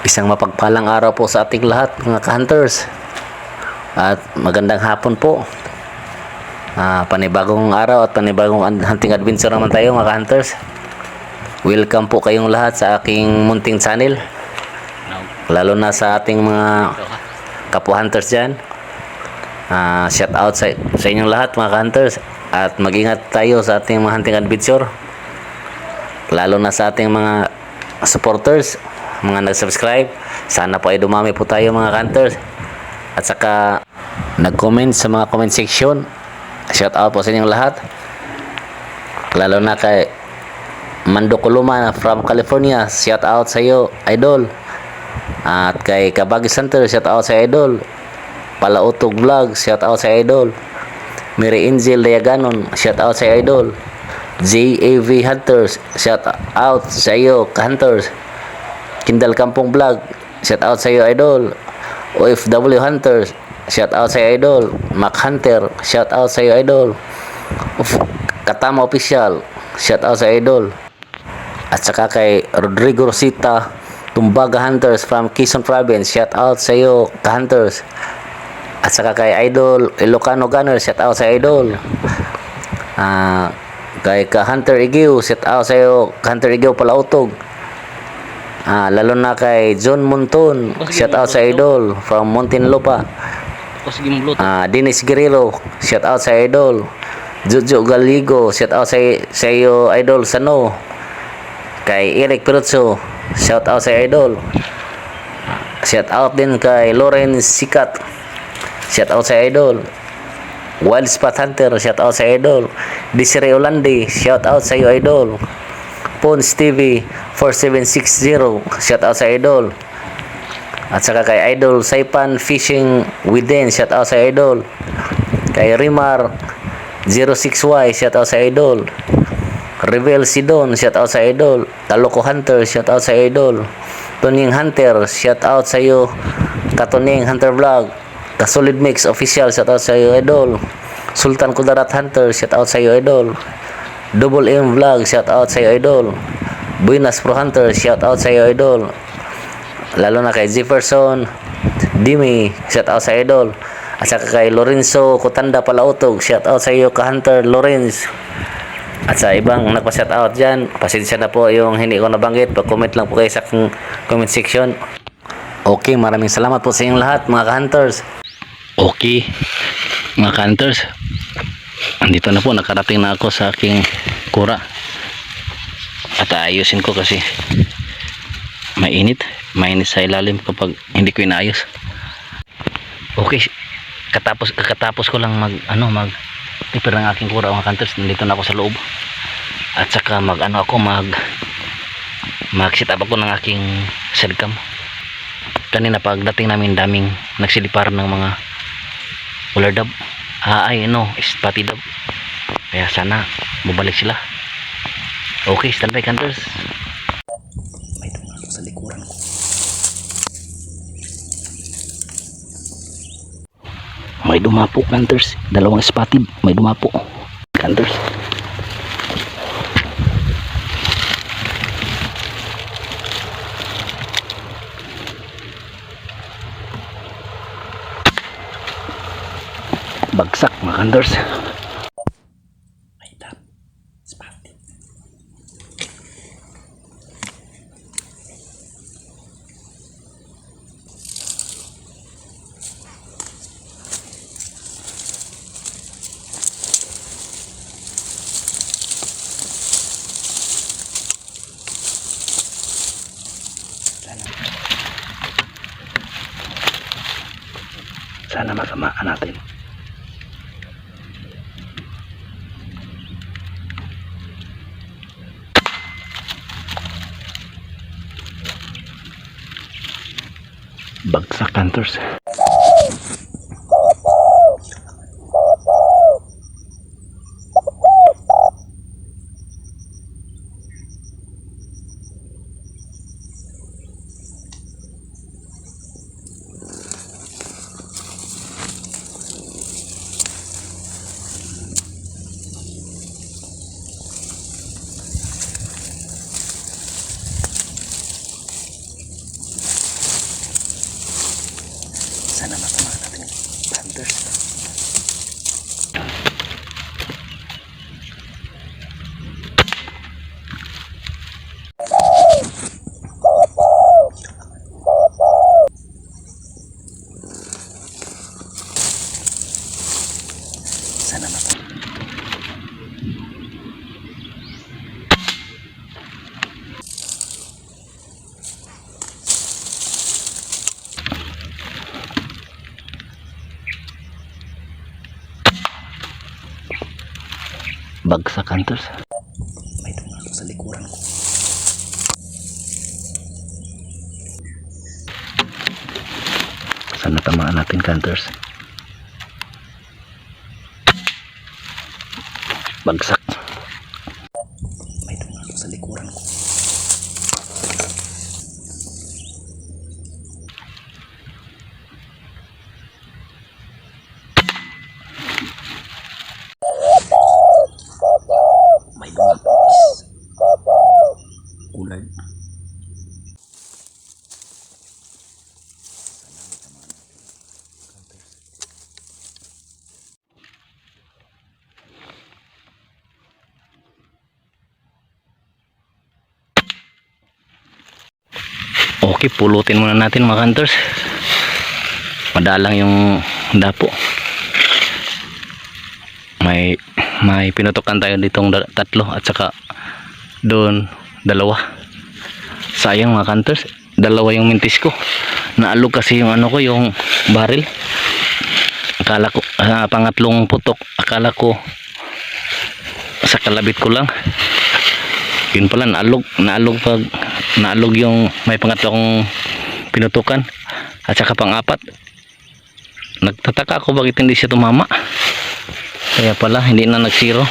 Isang mapagpalang araw po sa ating lahat mga ka-hunters. At magandang hapon po. Panibagong araw at panibagong hunting adventure naman tayo mga ka-hunters. Welcome po kayong lahat sa aking munting channel. Lalo na sa ating mga kapwa-hunters dyan. Shout out sa inyong lahat mga ka-hunters. At mag-ingat tayo sa ating mga hunting adventure. Lalo na sa ating mga supporters, mga nag-subscribe. Sana po ay dumami po tayo mga hunters. At saka nag-comment sa mga comment section. Shout out po sa inyong lahat. Lalo na kay Mando Columa from California. Shout out sa iyo, idol. At kay Kabagi Center, shout out sa idol. Palautog Vlog, shout out sa idol. Mary Angel Dayaganon, shout out sa idol. JAV Hunters, shout out sa iyo, ka-hunters. Kindal Kampong Vlog, shout out sa iyo, idol. OFW Hunters, shout out sa iyo, idol. Mac Hunter, shout out sa iyo, idol. Katama Official, shout out sa iyo, idol. At saka kay Rodrigo Rosita Tumbaga Hunters from Quezon Province, shout out sa iyo, ka-hunters. At saka kay Idol Ilocano Gunner, shout out sa idol. Kay ka-hunter Igiw, shout out sa iyo, ka-hunter Igiw Palautog. Lalo na kay John Monton, shout out sa idol from Muntinlupa. Dennis Guerrero, shout out sa idol. Jojo Galigo, shout out sa iyo, idol Sano. Kay Eric Peruzzo, shout out sa idol. Shout out din kay Lawrence Sikat, shout out sa idol. Wild Spot Hunter, shout out sa idol. Desiree Olandi, shout out sa iyo, idol. Pons TV 4760, shout out sa idol. At saka kay idol Saipan Fishing Within, shout out sa idol. Kay Rimar 06Y, shout out sa idol. Revel Sidon, shout out sa idol. Taloko Hunter, shout out sa idol. Tuning Hunter, shout out sa iyo, Katuning Hunter Vlog. Kasolid Mix Official, shout out sa iyo, idol. Sultan Kudarat Hunter, shout out sa iyo, idol. Double M Vlog, shout out sa iyo, idol. Buenas Pro Hunter, shout out sa iyo, idol. Lalo na kay Jefferson Dimi, shout out sa idol. At saka kay Lorenzo Kutanda Palautog, shout out sa iyo, ka-hunter Lorenz. At sa ibang nagpa-shout out dyan, pasensya na po yung hindi ko nabanggit. Pag-comment lang po kayo sa comment section. Okay, maraming salamat po sa inyong lahat mga ka-hunters. Okay, mga ka-hunters, andito na po, nakarating na ako sa aking kura. At ayusin ko kasi mainit sa ilalim kapag hindi ko inaayos. Okay, kakatapos ko lang mag prepare ng aking kura mga ka-hunters. Nandito na ako sa loob. At saka mag set up ako ng aking selcam. Kanina pagdating namin, daming nagsilipar ng mga ular dab. Spotty dab. Kaya sana bumalik sila. Okay, standby hunters. May dumapo sa likuran ko. May dumapo hunters. Dalawang spotty. May dumapo hunters. Bagsak mga hunters. May tap spotty. Sana masamaan natin. Bagsak hunters. hunters. Sana na. Bagsak hunters. May tumakas sa likuran ko. Sana tamaan natin hunters. Bagsak. May tumakas sa likuran ko. May tumakas. Ulan. Okay, pulutin muna natin mga hunters. Madalang yung dapo. May pinutukan tayo ditong tatlo at saka doon dalawa. Sayang mga hunters, dalawa yung mintis ko. Naalog kasi yung ano ko, yung baril. Akala ko pangatlong putok, akala ko sa kalabit ko lang. Yun pala, naalog yung may pangatlong pinutukan at saka pang-apat. Nagtataka ako bakit hindi siya tumama. Kaya pala hindi na nag-zero.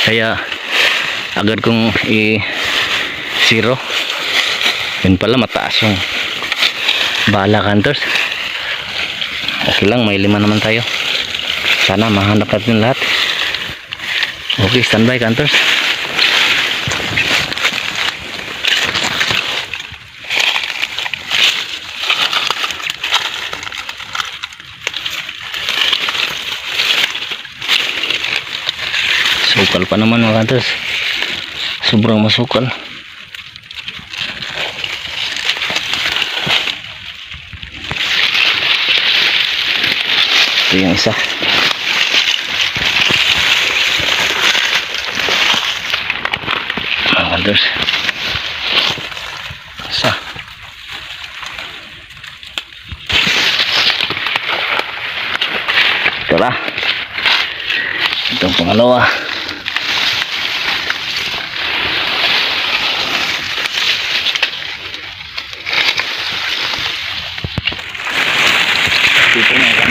Kaya agad kong i-zero. Yun pala, mataas yung bala hunters. Okay lang, may 5 naman tayo. Sana mahanap natin lahat. Okay, standby hunters. Sukal pa naman mga hunters. Sobrang masukal. Ito yung isa. Mga hunters. Isa. Ito na. Itong pangalawa. Dito na yan.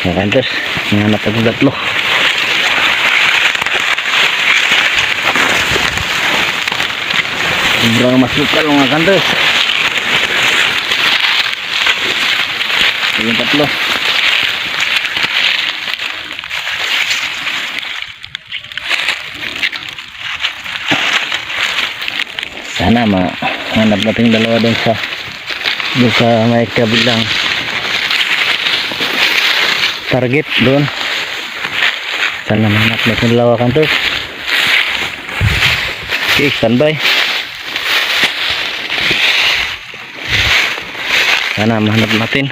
Mga hunters, nanganap ako tatlo. Sobrang masukal mga hunters. Yung tatlo. Sana mahanap natin yung dalawa doon sa may kabilang target doon. Sana mahanap natin yung dalawa hunters. Okay, standby. Sana mahanap natin.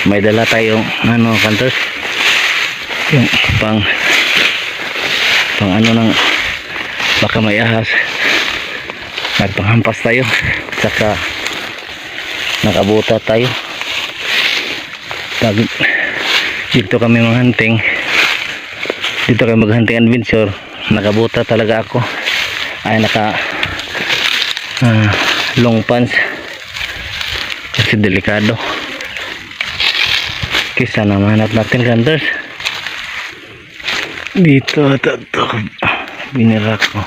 May dala tayong hunters, yung pang ano ng baka may ahas. Nagpanghampas tayo, saka nakabuta tayo. Pag dito kami manghunting, dito kami maghunting adventure, nakabuta talaga ako. Ay naka long pants kasi delikado. Okay, sana mahanap natin hunters. Dito ito binira ko.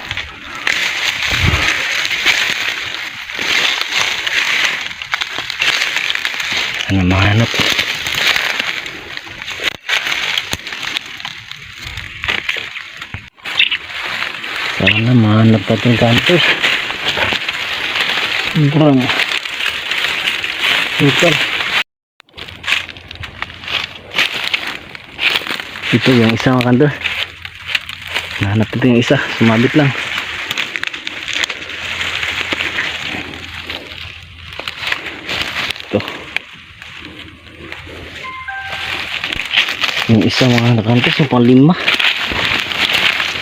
Sana mahanap. Sana mahanap natin hunters. Sobrang super. Ito yung isa mga hunters. Nahanap natin yung isa, sumabit lang. Ito yung isa mga hunters, yung pang-5.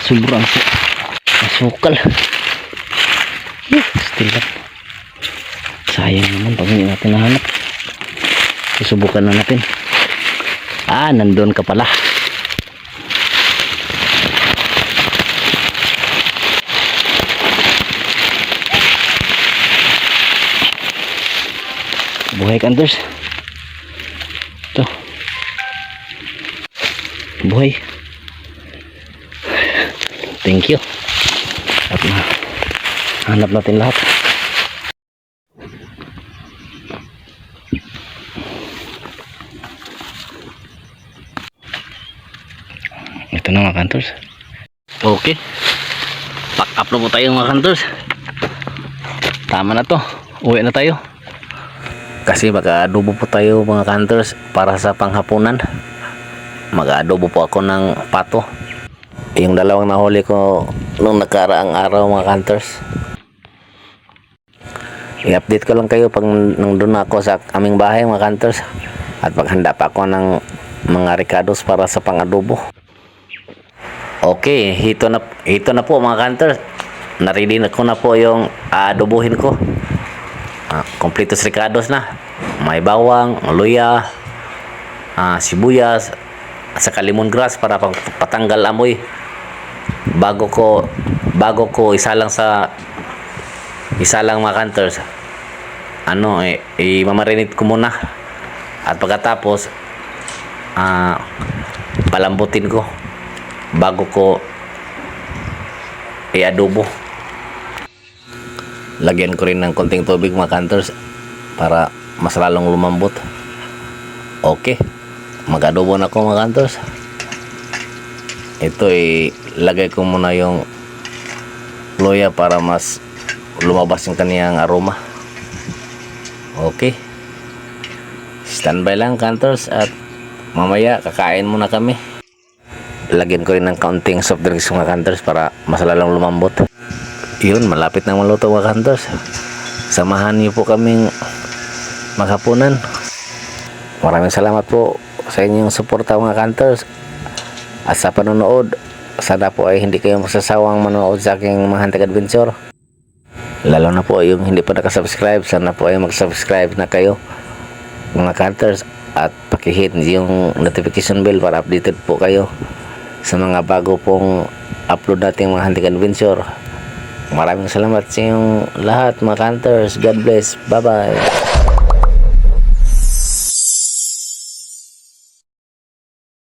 Sobrang masukal. Still up. Sayang naman pag hindi natin nahanap. Susubukan na natin. Nandun ka pala. Buhay ka, hunters. Ito. Buhay. Thank you. At hanap natin lahat. Ito na mga hunters. Okay. Pack up na po tayo mga hunters. Tama na to. Uwi na tayo. Kasi mag-aadobo po tayo mga hunters para sa panghapunan. Mag-aadobo po ako ng pato. Yung dalawang nahuli ko nung nakaraang araw mga hunters. I-update ko lang kayo pag nandun ako sa aming bahay mga hunters. At paghanda pa ako ng mga ricados para sa pang-adobo. Okay, ito na po mga hunters. Naready na ko na po yung aadobohin ko. Kompletos ricados na. May bawang, luya, sibuyas, at saka lemongrass para patanggal amoy. Bago ko isa lang mga hunters, imamarinate ko muna at pagkatapos palambutin ko bago ko i-adobo. Lagyan ko rin ng konting tubig mga hunters para mas lalong lumambot. Okay, mag-adobo na ako mga hunters. Ito ilagay ko muna yung luya para mas lumabas yung kaniyang aroma. Okay, standby lang hunters at mamaya kakain muna kami. Lagyan ko rin ng kaunting soft drinks mga hunters para mas lalong lumambot. Yun, malapit na maluto mga hunters. Samahan niyo po kaming maghapunan. Maraming salamat po sa inyong suporta mga hunters. At sa panonood, sana po ay hindi kayo magsasawang manood sa aking mga hunting adventure. Lalo na po yung hindi pa nakasubscribe, sana po ay mag-subscribe na kayo mga hunters. At pakihit yung notification bell para updated po kayo sa mga bago pong upload nating mga hunting adventure. Maraming salamat sa inyong lahat mga hunters. God bless. Bye bye.